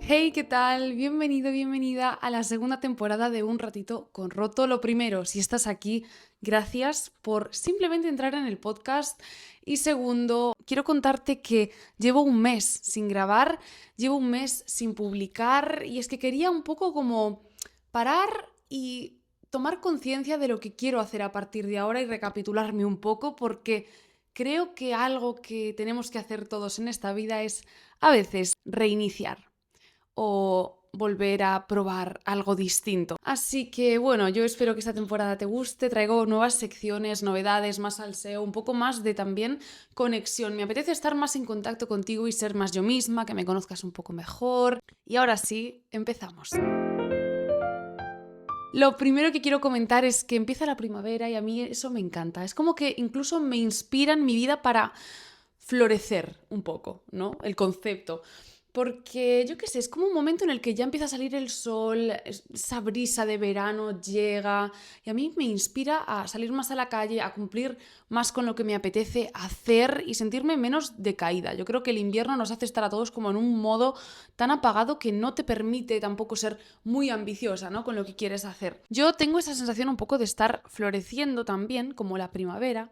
Hey, ¿qué tal? Bienvenido, bienvenida a la segunda temporada de Un Ratito con Roto. Lo primero, si estás aquí, gracias por simplemente entrar en el podcast. Y segundo, quiero contarte que llevo un mes sin grabar, llevo un mes sin publicar y es que quería un poco como parar y tomar conciencia de lo que quiero hacer a partir de ahora y recapitularme un poco porque creo que algo que tenemos que hacer todos en esta vida es a veces reiniciar o volver a probar algo distinto. Así que bueno, yo espero que esta temporada te guste, traigo nuevas secciones, novedades, más salseo, un poco más de también conexión. Me apetece estar más en contacto contigo y ser más yo misma, que me conozcas un poco mejor. Y ahora sí, empezamos. Lo primero que quiero comentar es que empieza la primavera y a mí eso me encanta. Es como que incluso me inspira en mi vida para florecer un poco, ¿no? El concepto. Porque, yo qué sé, es como un momento en el que ya empieza a salir el sol, esa brisa de verano llega y a mí me inspira a salir más a la calle, a cumplir más con lo que me apetece hacer y sentirme menos decaída. Yo creo que el invierno nos hace estar a todos como en un modo tan apagado que no te permite tampoco ser muy ambiciosa, ¿no? Con lo que quieres hacer. Yo tengo esa sensación un poco de estar floreciendo también, como la primavera,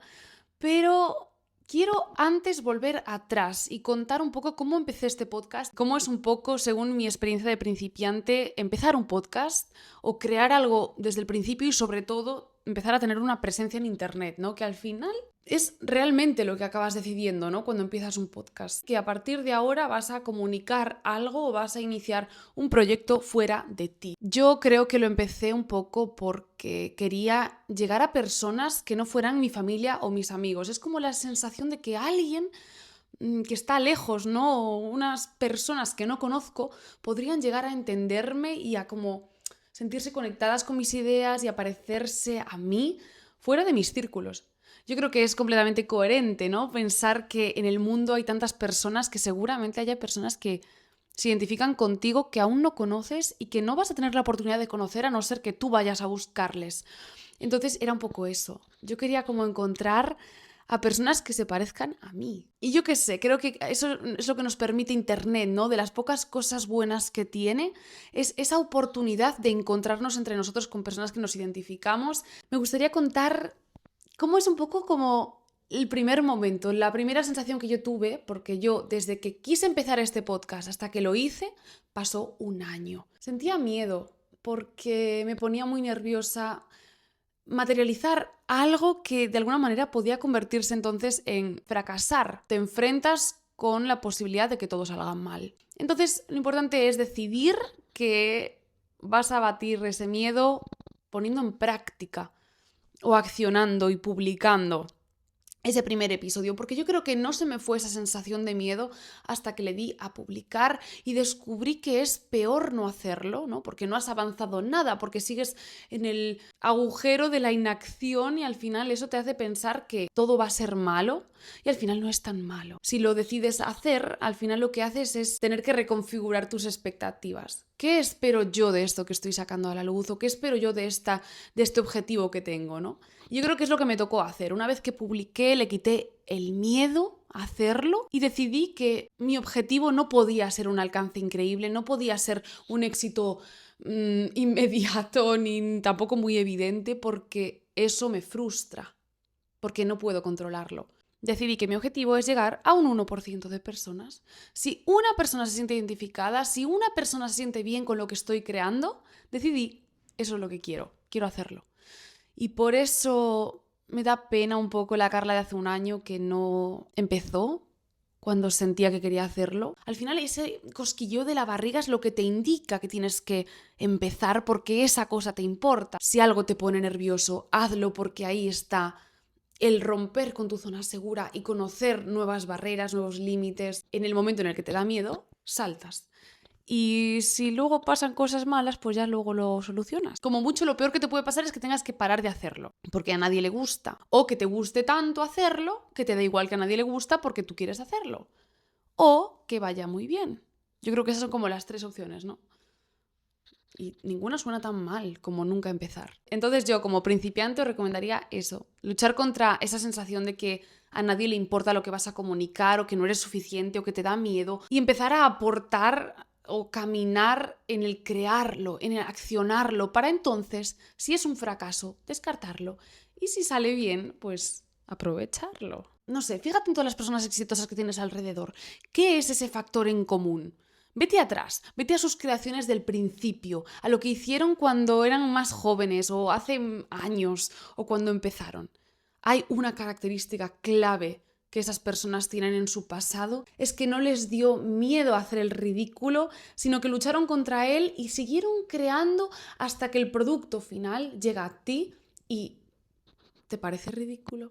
pero quiero antes volver atrás y contar un poco cómo empecé este podcast, cómo es un poco, según mi experiencia de principiante, empezar un podcast o crear algo desde el principio y sobre todo empezar a tener una presencia en internet, ¿no? Que al final es realmente lo que acabas decidiendo, ¿no? Cuando empiezas un podcast, que a partir de ahora vas a comunicar algo o vas a iniciar un proyecto fuera de ti. Yo creo que lo empecé un poco porque quería llegar a personas que no fueran mi familia o mis amigos. Es como la sensación de que alguien que está lejos, ¿no? O unas personas que no conozco podrían llegar a entenderme y a como sentirse conectadas con mis ideas y a parecerse a mí fuera de mis círculos. Yo creo que es completamente coherente, ¿no? Pensar que en el mundo hay tantas personas que seguramente haya personas que se identifican contigo que aún no conoces y que no vas a tener la oportunidad de conocer a no ser que tú vayas a buscarles. Entonces era un poco eso. Yo quería como encontrar a personas que se parezcan a mí. Y yo qué sé, creo que eso es lo que nos permite Internet, ¿no? De las pocas cosas buenas que tiene, es esa oportunidad de encontrarnos entre nosotros con personas que nos identificamos. Me gustaría contar cómo es un poco como el primer momento, la primera sensación que yo tuve, porque yo desde que quise empezar este podcast hasta que lo hice, pasó un año. Sentía miedo porque me ponía muy nerviosa materializar algo que de alguna manera podía convertirse entonces en fracasar. Te enfrentas con la posibilidad de que todo salga mal. Entonces, lo importante es decidir que vas a batir ese miedo poniendo en práctica o accionando y publicando ese primer episodio, porque yo creo que no se me fue esa sensación de miedo hasta que le di a publicar y descubrí que es peor no hacerlo, ¿no? Porque no has avanzado nada, porque sigues en el agujero de la inacción y al final eso te hace pensar que todo va a ser malo y al final no es tan malo. Si lo decides hacer, al final lo que haces es tener que reconfigurar tus expectativas. ¿Qué espero yo de esto que estoy sacando a la luz? ¿O qué espero yo de este objetivo que tengo, ¿no? Yo creo que es lo que me tocó hacer. Una vez que publiqué, le quité el miedo a hacerlo y decidí que mi objetivo no podía ser un alcance increíble, no podía ser un éxito inmediato ni tampoco muy evidente porque eso me frustra, porque no puedo controlarlo. Decidí que mi objetivo es llegar a un 1% de personas. Si una persona se siente identificada, si una persona se siente bien con lo que estoy creando, decidí, eso es lo que quiero hacerlo. Y por eso me da pena un poco la Carla de hace un año que no empezó cuando sentía que quería hacerlo. Al final ese cosquilleo de la barriga es lo que te indica que tienes que empezar porque esa cosa te importa. Si algo te pone nervioso, hazlo porque ahí está el romper con tu zona segura y conocer nuevas barreras, nuevos límites. En el momento en el que te da miedo, saltas. Y si luego pasan cosas malas, pues ya luego lo solucionas. Como mucho, lo peor que te puede pasar es que tengas que parar de hacerlo, porque a nadie le gusta. O que te guste tanto hacerlo, que te da igual que a nadie le gusta porque tú quieres hacerlo. O que vaya muy bien. Yo creo que esas son como las tres opciones, ¿no? Y ninguna suena tan mal como nunca empezar. Entonces yo, como principiante, os recomendaría eso. Luchar contra esa sensación de que a nadie le importa lo que vas a comunicar o que no eres suficiente o que te da miedo y empezar a aportar o caminar en el crearlo, en el accionarlo, para entonces, si es un fracaso, descartarlo. Y si sale bien, pues aprovecharlo. No sé, fíjate en todas las personas exitosas que tienes alrededor. ¿Qué es ese factor en común? Vete atrás, vete a sus creaciones del principio, a lo que hicieron cuando eran más jóvenes o hace años o cuando empezaron. Hay una característica clave que esas personas tienen en su pasado, es que no les dio miedo a hacer el ridículo, sino que lucharon contra él y siguieron creando hasta que el producto final llega a ti y ¿te parece ridículo?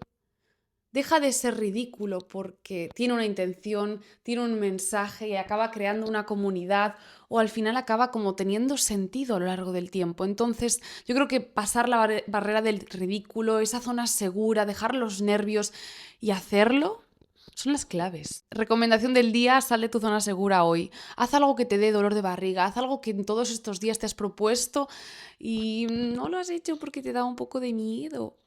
Deja de ser ridículo porque tiene una intención, tiene un mensaje y acaba creando una comunidad o al final acaba como teniendo sentido a lo largo del tiempo. Entonces, yo creo que pasar la barrera del ridículo, esa zona segura, dejar los nervios y hacerlo son las claves. Recomendación del día, sal de tu zona segura hoy. Haz algo que te dé dolor de barriga, haz algo que en todos estos días te has propuesto y no lo has hecho porque te da un poco de miedo,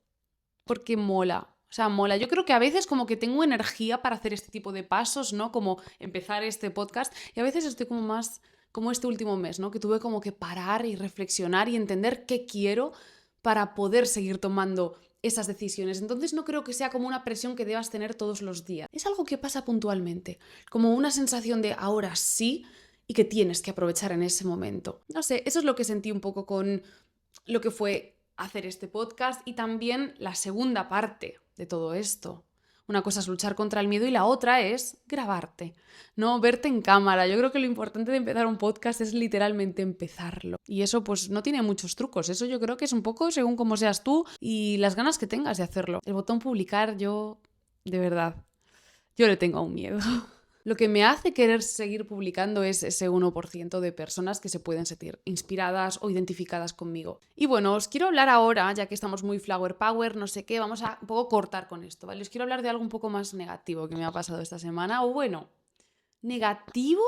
porque mola. O sea, mola. Yo creo que a veces como que tengo energía para hacer este tipo de pasos, ¿no? Como empezar este podcast. Y a veces estoy como más, como este último mes, ¿no? Que tuve como que parar y reflexionar y entender qué quiero para poder seguir tomando esas decisiones. Entonces no creo que sea como una presión que debas tener todos los días. Es algo que pasa puntualmente. Como una sensación de ahora sí y que tienes que aprovechar en ese momento. No sé, eso es lo que sentí un poco con lo que fue hacer este podcast y también la segunda parte de todo esto. Una cosa es luchar contra el miedo y la otra es grabarte, no verte en cámara. Yo creo que lo importante de empezar un podcast es literalmente empezarlo. Y eso pues no tiene muchos trucos. Eso yo creo que es un poco según cómo seas tú y las ganas que tengas de hacerlo. El botón publicar, yo, de verdad, yo le tengo un miedo. Lo que me hace querer seguir publicando es ese 1% de personas que se pueden sentir inspiradas o identificadas conmigo. Y bueno, os quiero hablar ahora, ya que estamos muy flower power, no sé qué, vamos a un poco cortar con esto, ¿vale? Os quiero hablar de algo un poco más negativo que me ha pasado esta semana, o bueno, negativo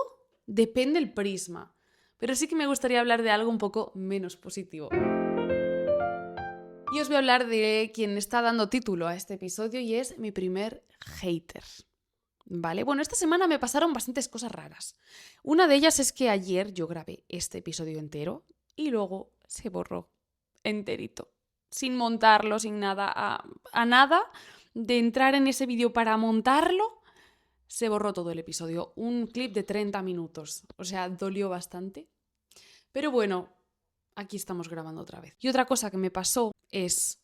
depende del prisma, pero sí que me gustaría hablar de algo un poco menos positivo. Y os voy a hablar de quien está dando título a este episodio y es mi primer hater. ¿Vale? Bueno, esta semana me pasaron bastantes cosas raras. Una de ellas es que ayer yo grabé este episodio entero y luego se borró enterito, sin montarlo, sin nada, a nada de entrar en ese vídeo para montarlo, se borró todo el episodio. Un clip de 30 minutos, o sea, dolió bastante. Pero bueno, aquí estamos grabando otra vez. Y otra cosa que me pasó es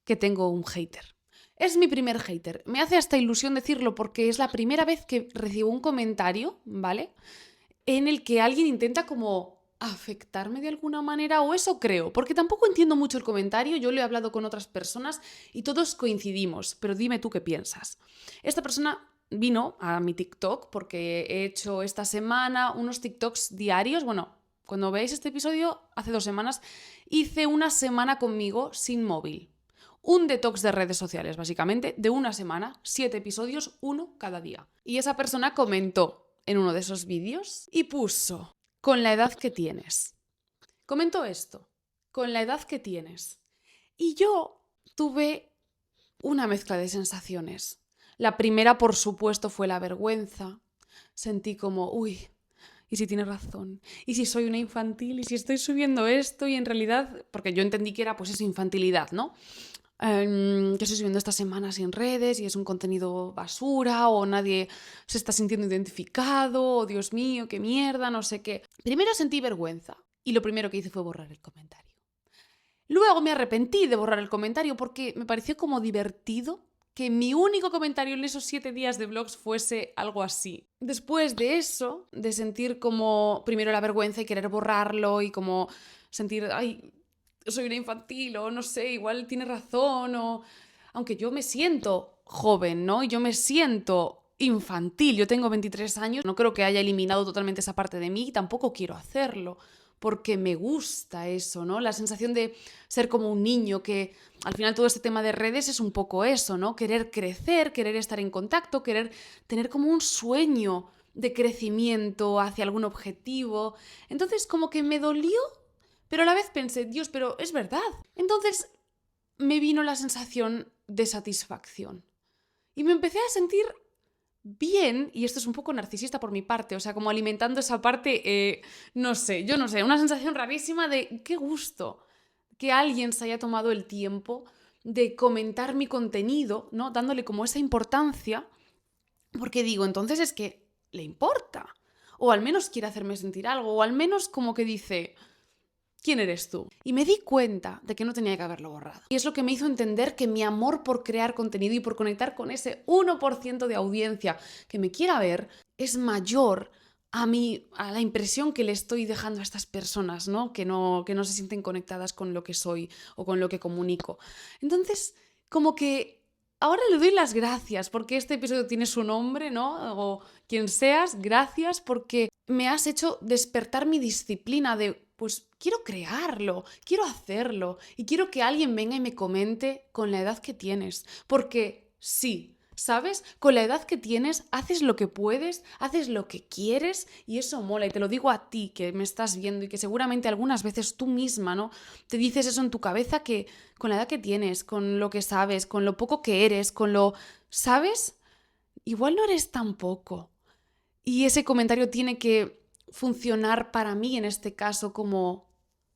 que tengo un hater. Es mi primer hater. Me hace hasta ilusión decirlo porque es la primera vez que recibo un comentario, ¿vale? En el que alguien intenta como afectarme de alguna manera, o eso creo, porque tampoco entiendo mucho el comentario, yo lo he hablado con otras personas y todos coincidimos, pero dime tú qué piensas. Esta persona vino a mi TikTok porque he hecho esta semana unos TikToks diarios, bueno, cuando veáis este episodio, hace 2 semanas, hice una semana conmigo sin móvil. Un detox de redes sociales, básicamente, de una semana, 7 episodios, uno cada día. Y esa persona comentó en uno de esos vídeos y puso, con la edad que tienes. Comentó esto, con la edad que tienes. Y yo tuve una mezcla de sensaciones. La primera, por supuesto, fue la vergüenza. Sentí como, uy, ¿y si tiene razón? ¿Y si soy una infantil? ¿Y si estoy subiendo esto? Y en realidad, porque yo entendí que era pues esa infantilidad, ¿no? Que estoy subiendo esta semana sin redes y es un contenido basura o nadie se está sintiendo identificado o Dios mío, qué mierda, no sé qué. Primero sentí vergüenza y lo primero que hice fue borrar el comentario. Luego me arrepentí de borrar el comentario porque me pareció como divertido que mi único comentario en esos 7 días de vlogs fuese algo así. Después de eso, de sentir como primero la vergüenza y querer borrarlo y como sentir, ay, soy una infantil o no sé, igual tiene razón o... Aunque yo me siento joven, ¿no? Y yo me siento infantil, yo tengo 23 años, no creo que haya eliminado totalmente esa parte de mí y tampoco quiero hacerlo porque me gusta eso, ¿no? La sensación de ser como un niño, que al final todo este tema de redes es un poco eso, ¿no? Querer crecer, querer estar en contacto, querer tener como un sueño de crecimiento hacia algún objetivo. Entonces como que me dolió, pero a la vez pensé, Dios, pero es verdad. Entonces me vino la sensación de satisfacción. Y me empecé a sentir bien, y esto es un poco narcisista por mi parte, o sea, como alimentando esa parte, no sé, una sensación rarísima de qué gusto que alguien se haya tomado el tiempo de comentar mi contenido, ¿no? Dándole como esa importancia, porque digo, entonces es que le importa, o al menos quiere hacerme sentir algo, o al menos como que dice, ¿quién eres tú? Y me di cuenta de que no tenía que haberlo borrado. Y es lo que me hizo entender que mi amor por crear contenido y por conectar con ese 1% de audiencia que me quiera ver es mayor a la impresión que le estoy dejando a estas personas, ¿no? Que no se sienten conectadas con lo que soy o con lo que comunico. Entonces, como que ahora le doy las gracias porque este episodio tiene su nombre, ¿no? O quien seas, gracias porque me has hecho despertar mi disciplina de, pues quiero crearlo, quiero hacerlo y quiero que alguien venga y me comente con la edad que tienes. Porque sí, ¿sabes? Con la edad que tienes, haces lo que puedes, haces lo que quieres y eso mola. Y te lo digo a ti que me estás viendo y que seguramente algunas veces tú misma, ¿no? Te dices eso en tu cabeza que con la edad que tienes, con lo que sabes, con lo poco que eres, con lo... ¿Sabes? Igual no eres tan poco. Y ese comentario tiene que funcionar para mí en este caso como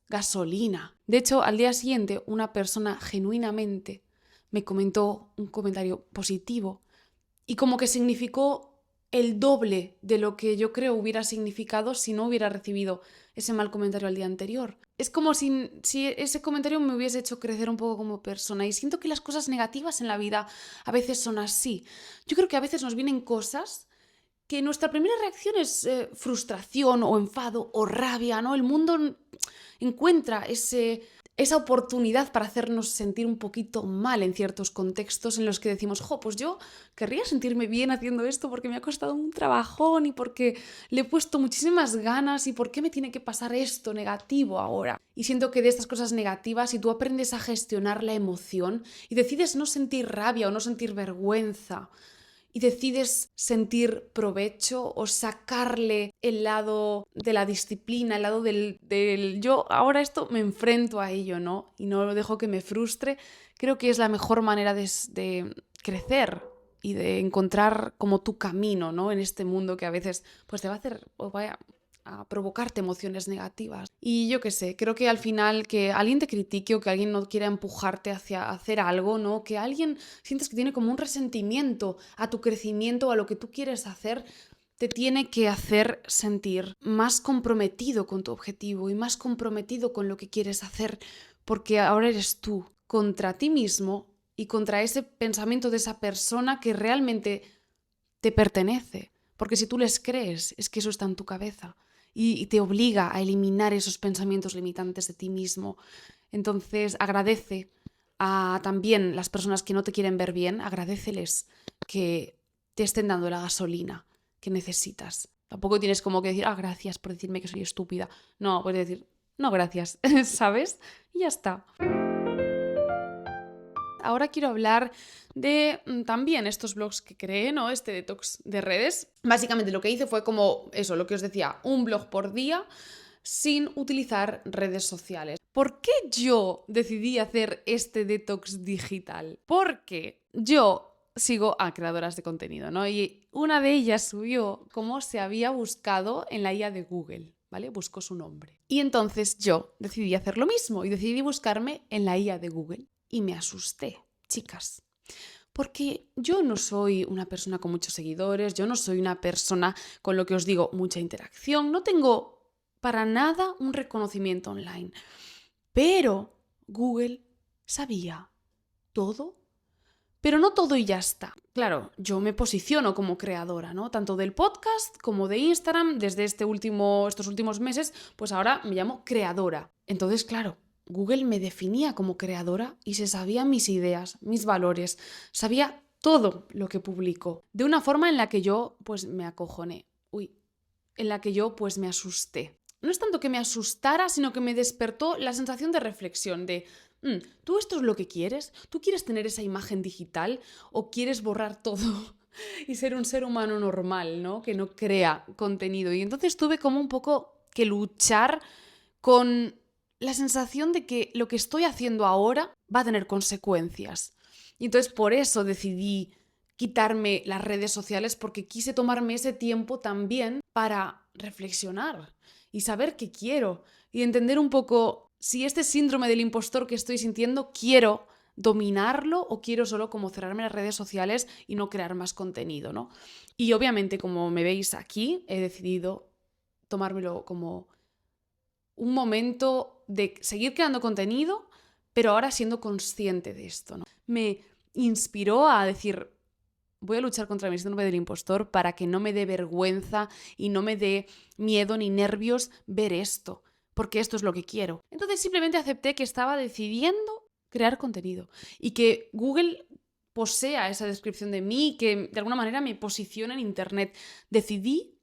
gasolina. De hecho, al día siguiente una persona genuinamente me comentó un comentario positivo y como que significó el doble de lo que yo creo hubiera significado si no hubiera recibido ese mal comentario al día anterior. Es como si ese comentario me hubiese hecho crecer un poco como persona y siento que las cosas negativas en la vida a veces son así. Yo creo que a veces nos vienen cosas que nuestra primera reacción es frustración o enfado o rabia, ¿no? El mundo encuentra esa oportunidad para hacernos sentir un poquito mal en ciertos contextos en los que decimos, pues yo querría sentirme bien haciendo esto porque me ha costado un trabajón y porque le he puesto muchísimas ganas y por qué me tiene que pasar esto negativo ahora. Y siento que de estas cosas negativas, si tú aprendes a gestionar la emoción y decides no sentir rabia o no sentir vergüenza, y decides sentir provecho o sacarle el lado de la disciplina, el lado del yo ahora esto me enfrento a ello, ¿no? Y no lo dejo que me frustre, creo que es la mejor manera de crecer y de encontrar como tu camino, ¿no? En este mundo que a veces pues te va a hacer o vaya a provocarte emociones negativas. Y yo qué sé, creo que al final que alguien te critique o que alguien no quiera empujarte hacia hacer algo, ¿no? Que alguien sientes que tiene como un resentimiento a tu crecimiento o a lo que tú quieres hacer, te tiene que hacer sentir más comprometido con tu objetivo y más comprometido con lo que quieres hacer, porque ahora eres tú contra ti mismo y contra ese pensamiento de esa persona que realmente te pertenece. Porque si tú les crees, es que eso está en tu cabeza y te obliga a eliminar esos pensamientos limitantes de ti mismo. Entonces, agradece a también las personas que no te quieren ver bien, agradéceles que te estén dando la gasolina que necesitas. Tampoco tienes como que decir, gracias por decirme que soy estúpida. No, puedes decir, no, gracias, ¿sabes? Y ya está. Ahora quiero hablar de también estos blogs que creé, ¿no? Este detox de redes. Básicamente lo que hice fue como eso, lo que os decía, un blog por día sin utilizar redes sociales. ¿Por qué yo decidí hacer este detox digital? Porque yo sigo a creadoras de contenido, ¿no? Y una de ellas subió cómo se había buscado en la IA de Google, ¿vale? Buscó su nombre. Y entonces yo decidí hacer lo mismo y decidí buscarme en la IA de Google. Y me asusté, chicas. Porque yo no soy una persona con muchos seguidores, yo no soy una persona con lo que os digo, mucha interacción, no tengo para nada un reconocimiento online. Pero Google sabía todo, pero no todo y ya está. Claro, yo me posiciono como creadora, ¿no? Tanto del podcast como de Instagram, desde estos últimos meses, pues ahora me llamo creadora. Entonces, claro, Google me definía como creadora y se sabía mis ideas, mis valores, sabía todo lo que publico, de una forma en la que yo pues me acojoné, en la que yo pues me asusté. No es tanto que me asustara, sino que me despertó la sensación de reflexión, de ¿tú esto es lo que quieres? ¿Tú quieres tener esa imagen digital o quieres borrar todo y ser un ser humano normal, ¿no? Que no crea contenido? Y entonces tuve como un poco que luchar con la sensación de que lo que estoy haciendo ahora va a tener consecuencias. Y entonces por eso decidí quitarme las redes sociales porque quise tomarme ese tiempo también para reflexionar y saber qué quiero y entender un poco si este síndrome del impostor que estoy sintiendo quiero dominarlo o quiero solo como cerrarme las redes sociales y no crear más contenido, ¿no? Y obviamente, como me veis aquí, he decidido tomármelo como un momento de seguir creando contenido, pero ahora siendo consciente de esto, ¿no? Me inspiró a decir, voy a luchar contra mi síndrome del impostor para que no me dé vergüenza y no me dé miedo ni nervios ver esto, porque esto es lo que quiero. Entonces simplemente acepté que estaba decidiendo crear contenido y que Google posea esa descripción de mí, que de alguna manera me posiciona en Internet. Decidí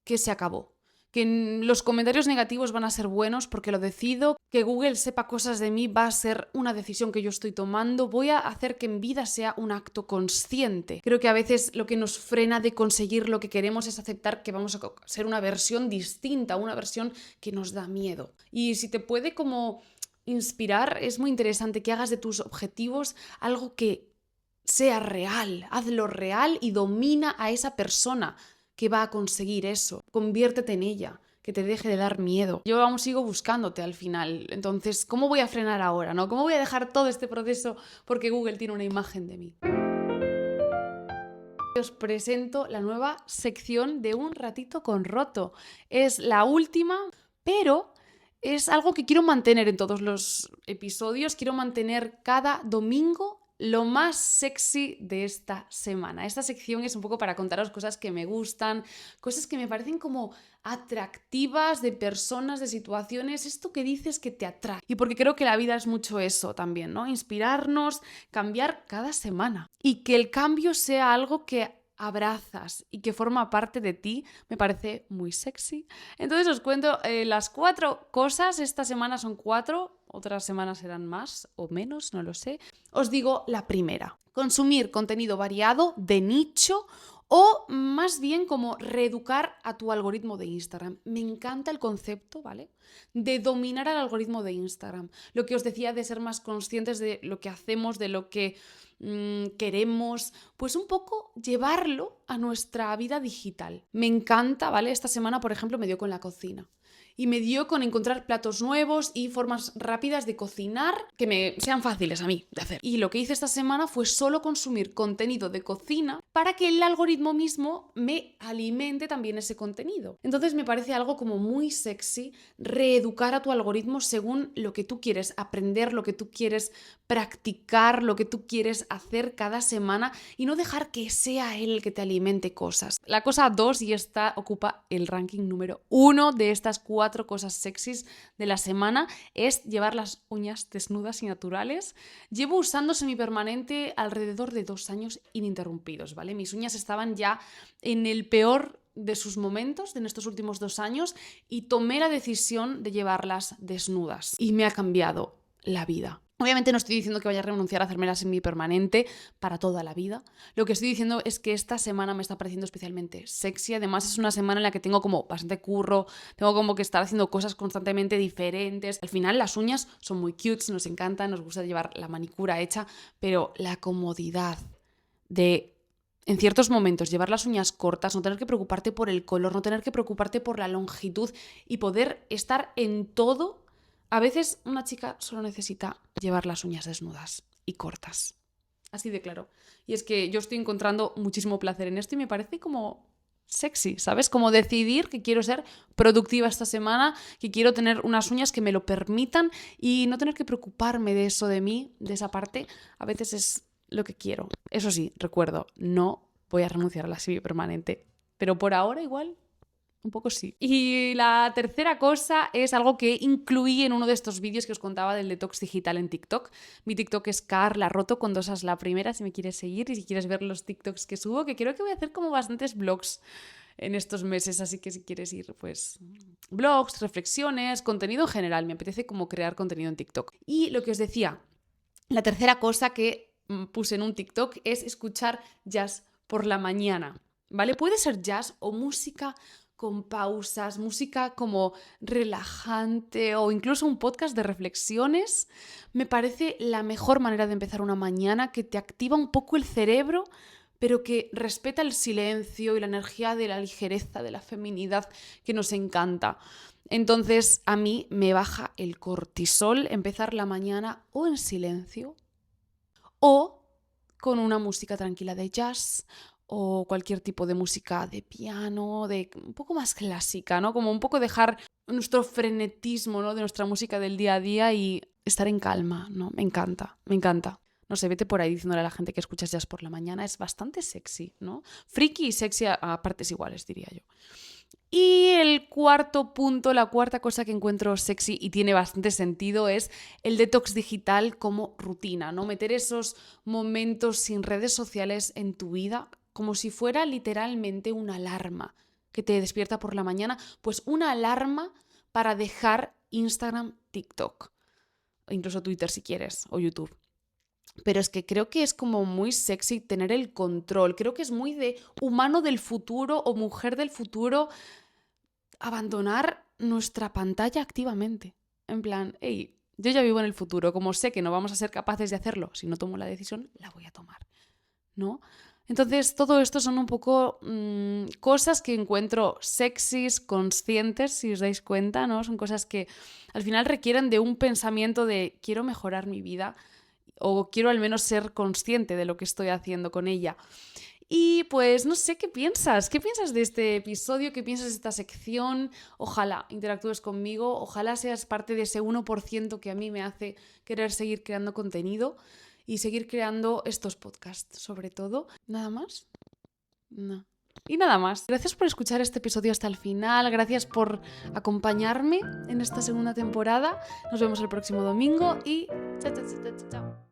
que se acabó. Que los comentarios negativos van a ser buenos porque lo decido, que Google sepa cosas de mí va a ser una decisión que yo estoy tomando, voy a hacer que en vida sea un acto consciente. Creo que a veces lo que nos frena de conseguir lo que queremos es aceptar que vamos a ser una versión distinta, una versión que nos da miedo. Y si te puede como inspirar, es muy interesante que hagas de tus objetivos algo que sea real, hazlo real y domina a esa persona que va a conseguir eso. Conviértete en ella, que te deje de dar miedo. Yo aún sigo buscándote al final. Entonces, ¿cómo voy a frenar ahora, no? ¿Cómo voy a dejar todo este proceso porque Google tiene una imagen de mí? Os presento la nueva sección de Un ratito con Roto. Es la última, pero es algo que quiero mantener en todos los episodios. Quiero mantener cada domingo lo más sexy de esta semana. Esta sección es un poco para contaros cosas que me gustan, cosas que me parecen como atractivas de personas, de situaciones, esto que dices que te atrae. Y porque creo que la vida es mucho eso también, ¿no? Inspirarnos, cambiar cada semana. Y que el cambio sea algo que abrazas y que forma parte de ti, me parece muy sexy. Entonces os cuento las 4 cosas. Esta semana son 4, otras semanas serán más o menos, no lo sé. Os digo la primera: consumir contenido variado, de nicho, o más bien como reeducar a tu algoritmo de Instagram. Me encanta el concepto, ¿vale? De dominar al algoritmo de Instagram. Lo que os decía de ser más conscientes de lo que hacemos, de lo que queremos, pues un poco llevarlo a nuestra vida digital. Me encanta, ¿vale? Esta semana, por ejemplo, me dio con la cocina. Y me dio con encontrar platos nuevos y formas rápidas de cocinar que me sean fáciles a mí de hacer. Y lo que hice esta semana fue solo consumir contenido de cocina para que el algoritmo mismo me alimente también ese contenido. Entonces me parece algo como muy sexy reeducar a tu algoritmo según lo que tú quieres aprender, lo que tú quieres practicar, lo que tú quieres hacer cada semana y no dejar que sea él el que te alimente cosas. La cosa 2, y esta ocupa el ranking número 1 de estas 4 cosas sexys de la semana, es llevar las uñas desnudas y naturales. Llevo usando semipermanente alrededor de 2 años ininterrumpidos, ¿vale? Mis uñas estaban ya en el peor de sus momentos en estos últimos 2 años y tomé la decisión de llevarlas desnudas y me ha cambiado la vida. Obviamente no estoy diciendo que vaya a renunciar a hacérmela semipermanente para toda la vida. Lo que estoy diciendo es que esta semana me está pareciendo especialmente sexy. Además es una semana en la que tengo como bastante curro, tengo como que estar haciendo cosas constantemente diferentes. Al final las uñas son muy cute, nos encantan, nos gusta llevar la manicura hecha, pero la comodidad de en ciertos momentos llevar las uñas cortas, no tener que preocuparte por el color, no tener que preocuparte por la longitud y poder estar en todo. A veces una chica solo necesita llevar las uñas desnudas y cortas. Así de claro. Y es que yo estoy encontrando muchísimo placer en esto y me parece como sexy, ¿sabes? Como decidir que quiero ser productiva esta semana, que quiero tener unas uñas que me lo permitan y no tener que preocuparme de eso de mí, de esa parte. A veces es lo que quiero. Eso sí, recuerdo, no voy a renunciar a la semipermanente. Pero por ahora igual un poco sí. Y la tercera cosa es algo que incluí en uno de estos vídeos que os contaba del detox digital en TikTok. Mi TikTok es Carla Roto con 2 as la primera, si me quieres seguir y si quieres ver los TikToks que subo, que creo que voy a hacer como bastantes vlogs en estos meses, así que si quieres ir, pues vlogs, reflexiones, contenido en general. Me apetece como crear contenido en TikTok. Y lo que os decía, la tercera cosa que puse en un TikTok es escuchar jazz por la mañana, ¿vale? Puede ser jazz o música con pausas, música como relajante o incluso un podcast de reflexiones. Me parece la mejor manera de empezar una mañana, que te activa un poco el cerebro pero que respeta el silencio y la energía de la ligereza, de la feminidad que nos encanta. Entonces a mí me baja el cortisol empezar la mañana o en silencio o con una música tranquila de jazz o cualquier tipo de música de piano, de un poco más clásica, ¿no? Como un poco dejar nuestro frenetismo, ¿no? De nuestra música del día a día y estar en calma, ¿no? Me encanta, me encanta. No sé, vete por ahí diciéndole a la gente que escuchas jazz por la mañana, es bastante sexy, ¿no? Friki y sexy a partes iguales, diría yo. Y el cuarto punto, la cuarta cosa que encuentro sexy y tiene bastante sentido es el detox digital como rutina, ¿no? Meter esos momentos sin redes sociales en tu vida como si fuera literalmente una alarma que te despierta por la mañana, pues una alarma para dejar Instagram, TikTok, o incluso Twitter si quieres, o YouTube. Pero es que creo que es como muy sexy tener el control. Creo que es muy de humano del futuro o mujer del futuro abandonar nuestra pantalla activamente. En plan, hey, yo ya vivo en el futuro, como sé que no vamos a ser capaces de hacerlo si no tomo la decisión, la voy a tomar, ¿no? Entonces, todo esto son un poco cosas que encuentro sexys, conscientes, si os dais cuenta, ¿no? Son cosas que al final requieren de un pensamiento de quiero mejorar mi vida o quiero al menos ser consciente de lo que estoy haciendo con ella. Y pues no sé qué piensas. ¿Qué piensas de este episodio? ¿Qué piensas de esta sección? Ojalá interactúes conmigo. Ojalá seas parte de ese 1% que a mí me hace querer seguir creando contenido y seguir creando estos podcasts, sobre todo. ¿Nada más? No. Y nada más. Gracias por escuchar este episodio hasta el final. Gracias por acompañarme en esta segunda temporada. Nos vemos el próximo domingo y chao, chao, chao, chao, chao.